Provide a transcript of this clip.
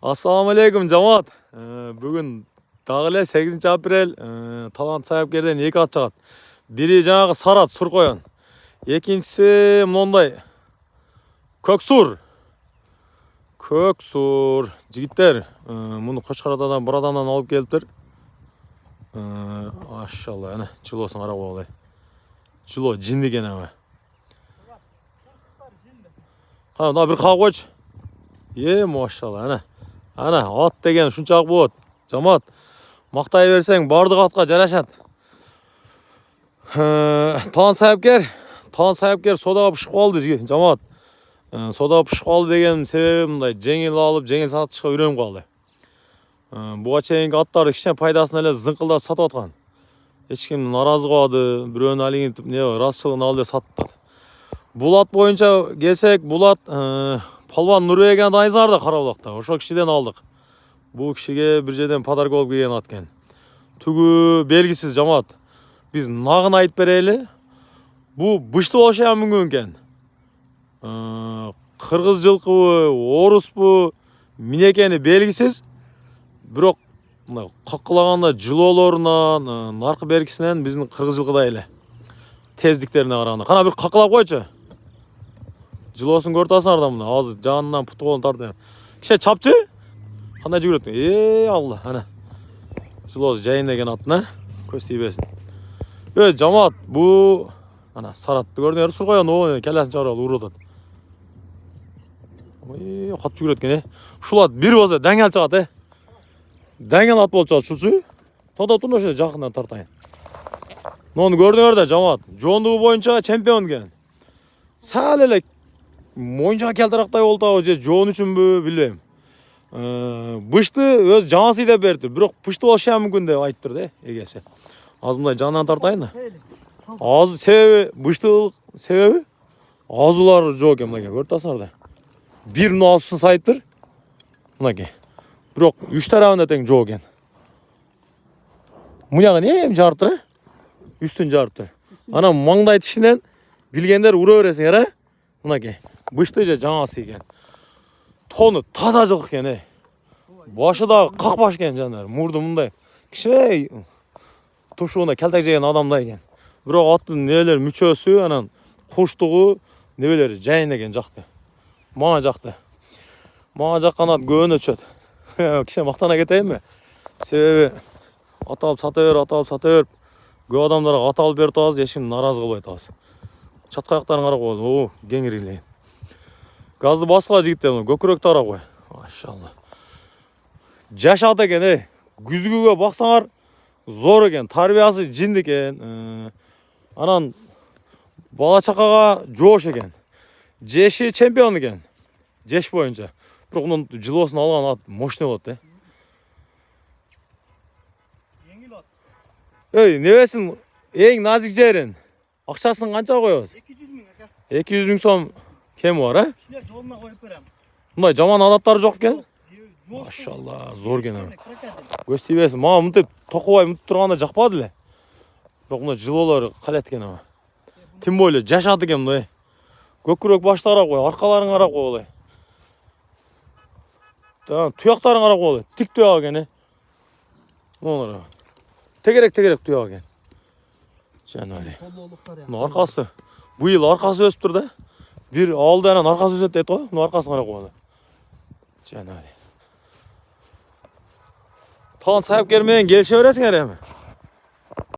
Assalamu alaikum jamoat. Bugun dag'ile 8 aprel Talant sayapkerden 2 at çıgat. Biri жаңағы Sarat Surkoyan. Екіншісі мындай Көксур. Көксур. Жігіттер, мұны Қошқаратадан бір адамнан алып келіптір. Машалла, әне, жылосын қарап олай. Жыло жинді екен әме. Қана бір қағып қойшы. Машалла, әне. Әне, ат деген шунчақ болады. Жамат, мақтай берсең бардық атқа жарашат. Талан сайапкер содаға пішіп қалды, жамат. Содаға пішіп қалды деген себебі мындай жеңіл алып, жеңіл сатышқа үйреніп қалды. Бұға чейінгі аттары кішкене пайдасын әлі зыңқылдап сатып атқан. Ешкім наразы қалды, біреуін әлеген расшылығын алды сатты. Бұл ат бойынша келсек, бұл ат Палван Нұрбеген Айзарды Қарабұлақта. Ошо кішіден алдық. Бұл кішіге бір жерден подарок болып келген ат екен. Түгі белгісіз жамат. Біз нағын айтып берелі. Бұл бышты болша мүмкін екен. Қырғыз жылқы, орыс бұ, минекені белгісіз. Бірақ қаққылағанда жылоларынан, нарқы белгісінен біздің қырғыз жылқыда елі. Тездіктеріне қарағанда. Қана бір қаққылап қойшы. Жылосын көртасын ардамында. Азы жанынан пұты қолын тартып. Кеше чапчы? Қандай жүгірет? Алла, әне. Жылосы жайын деген атына көз тейбесін. Жамат, бұл Саратты көрдіңер Surkoyan оғын кәләсін чағыралы ұры отады. Қат жүгірет кен, Шул ат бір болса дәңел чағат, Дәңел ат болып чағат шулчы. Тода тұн өші жақындан тартайын. Оны көрдіңер де жамат. Жондығы бойынша чемпион кен. Сәл әлі мойыншаға келтірақтай олтағы же жон үшін бі білем. Бышты өз жаңасы да берді. Бірақ пышты олша мүмкін де айтып тұрды, егесі. Азымдай жанынан тартайын да. Азы себебі, быштылық себебі азулар жоқ екен мынаке, көртасыңар да. Бір азысын сайыптыр, мынаке. Бірақ үш тарауында тең жоқ екен. Мұняғы нем жарыптыр, үстін жарыптыр. Ана маңдай тішінен білгендер ұра өресің, мынаке. Бышты же жаңасы екен. Тоны таза жылық екен, Башы да қақпаш екен жандар, мұрды мұндай. Кішей тұшуында кәлтәк жеген адамдай екен. Бірақ аттың нелер мүчөсі, анан құштығы, небелері жайын екен жақты. Маңа жақты. Маңа жаққан ат көңі өтшөт. Кеше мақтана кетейін бе? Себебі ат алып сата беріп, көп адамдарға ат алып берді аз, ешкім наразы қылбайды аз. Чатқаяқтарын қарап қойды, кеңірілейін. Газды басыла жігіттер, көкірек тара қой. Машалла. Жаш ат екен, күзгіге бақсаңар, зор екен, тарбиясы жинді екен. Анан бала чақаға жош екен. Жеші чемпион екен. Жеш бойынша. Бірақ оның жылосын алған ат мощный болады. Невесін ең назик жерін. Ақшасын қанша қойыз? 200 мың ака. 200 мың сом кемі бар, Шіле жолына қойып берем. Мұндай жаман адаттары жоқ екен? Машалла, зор екен. Көз тейбесін. Маған мұнтып тоқыбай мұнтып тұрғанда жақпады ле. Бірақ мұндай жылолары қалет екен ама. Тем более жаш ат екен мұндай. Көкірек баштары қой, арқаларын қарап қой олай. Тұяқтарын қарап қой олай. Тік тұяқ екен. Тегерек тұяқ екен. Жануари. Арқасы. Бұйыл арқасы өсіп тұрды. Bir aldı әнен арқасы өсет ет қой. Мұны арқасын қарап қойды. Жануари. Талан сайып кермейін келше өресің әрі әмі.